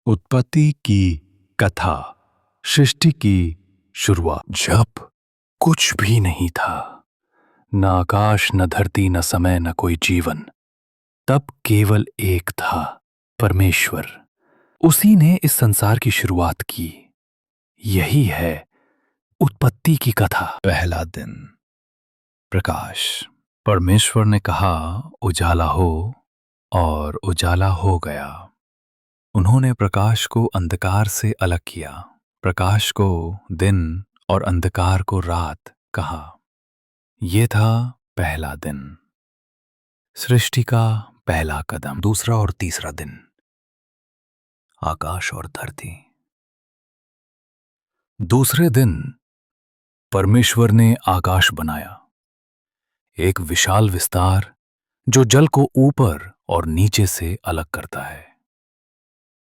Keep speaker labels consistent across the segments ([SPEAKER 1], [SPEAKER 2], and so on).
[SPEAKER 1] उत्पत्ति की कथा, सृष्टि की शुरुआत। जब कुछ भी नहीं था, न आकाश, न धरती, न समय, न कोई जीवन, तब केवल एक था, परमेश्वर। उसी ने इस संसार की शुरुआत की। यही है उत्पत्ति की कथा। पहला दिन। प्रकाश। परमेश्वर ने कहा, उजाला हो, और उजाला हो गया। उन्होंने प्रकाश को अंधकार से अलग किया, प्रकाश को दिन और अंधकार को रात कहा। यह था पहला दिन, सृष्टि का पहला कदम। दूसरा और तीसरा दिन, आकाश और धरती। दूसरे दिन परमेश्वर ने आकाश बनाया, एक विशाल विस्तार जो जल को ऊपर और नीचे से अलग करता है।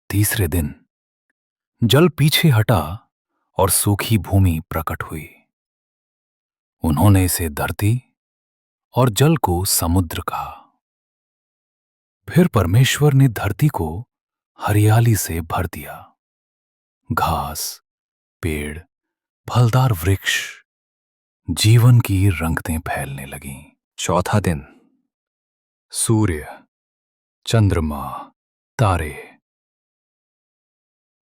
[SPEAKER 1] तीसरे दिन जल पीछे हटा और सूखी भूमि प्रकट हुई। उन्होंने इसे धरती और जल को समुद्र कहा। फिर परमेश्वर ने धरती को हरियाली से भर दिया। घास, पेड़, फलदार वृक्ष, जीवन की रंगतें फैलने लगीं। चौथा दिन, सूर्य, चंद्रमा, तारे।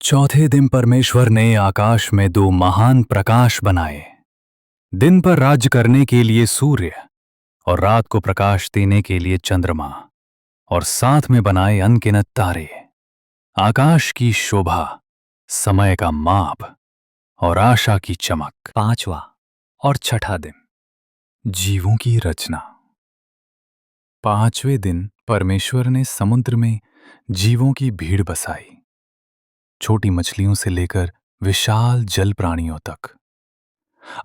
[SPEAKER 1] चौथे दिन परमेश्वर ने आकाश में दो महान प्रकाश बनाए, दिन पर राज्य करने के लिए सूर्य और रात को प्रकाश देने के लिए चंद्रमा, और साथ में बनाए अनगिनत तारे। आकाश की शोभा, समय का माप और आशा की चमक। पांचवा और छठा दिन, जीवों की रचना। पांचवें दिन परमेश्वर ने समुद्र में जीवों की भीड़ बसाई, छोटी मछलियों से लेकर विशाल जल प्राणियों तक।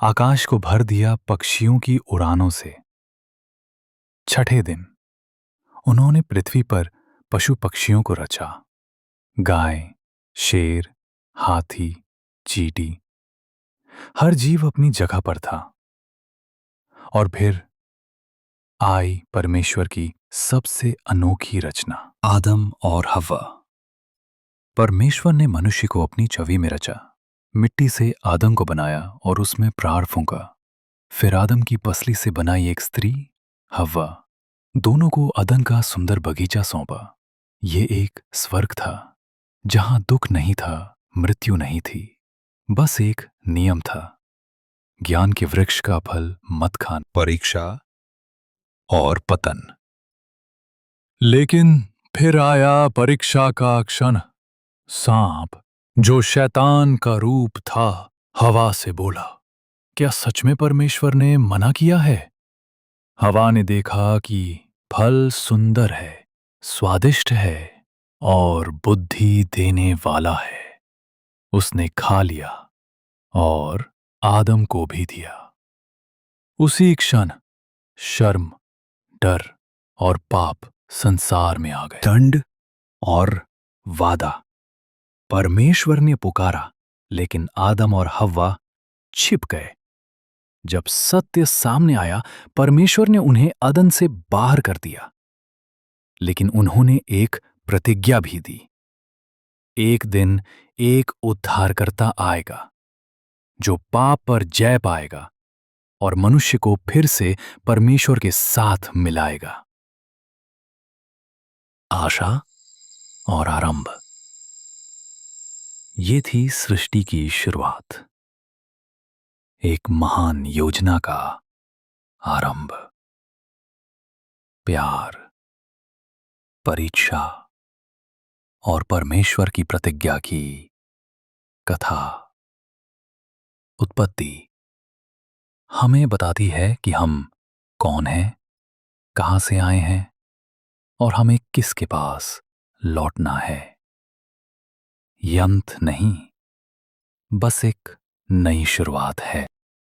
[SPEAKER 1] आकाश को भर दिया पक्षियों की उड़ानों से। छठे दिन उन्होंने पृथ्वी पर पशु पक्षियों को रचा, गाय, शेर, हाथी, चींटी। हर जीव अपनी जगह पर था। और फिर आई परमेश्वर की सबसे अनोखी रचना, आदम और हव्वा। परमेश्वर ने मनुष्य को अपनी छवि में रचा, मिट्टी से आदम को बनाया और उसमें प्राण फूंका। फिर आदम की पसली से बनाई एक स्त्री, हव्वा। दोनों को अदन का सुंदर बगीचा सौंपा। ये एक स्वर्ग था जहां दुख नहीं था, मृत्यु नहीं थी, बस एक नियम था, ज्ञान के वृक्ष का फल मत खाना। परीक्षा और पतन। लेकिन फिर आया परीक्षा का क्षण। सांप, जो शैतान का रूप था, हवा से बोला, क्या सच में परमेश्वर ने मना किया है? हवा ने देखा कि फल सुंदर है, स्वादिष्ट है और बुद्धि देने वाला है। उसने खा लिया और आदम को भी दिया। उसी क्षण शर्म, डर और पाप संसार में आ गए। दंड और वादा। परमेश्वर ने पुकारा, लेकिन आदम और हव्वा छिप गए। जब सत्य सामने आया, परमेश्वर ने उन्हें अदन से बाहर कर दिया, लेकिन उन्होंने एक प्रतिज्ञा भी दी। एक दिन एक उद्धारकर्ता आएगा जो पाप पर जय पाएगा और मनुष्य को फिर से परमेश्वर के साथ मिलाएगा। आशा और आरंभ। ये थी सृष्टि की शुरुआत, एक महान योजना का आरंभ। प्यार, परीक्षा और परमेश्वर की प्रतिज्ञा की कथा। उत्पत्ति हमें बताती है कि हम कौन हैं, कहां से आए हैं और हमें किसके पास लौटना है। ये अंत नहीं, बस एक नई शुरुआत है।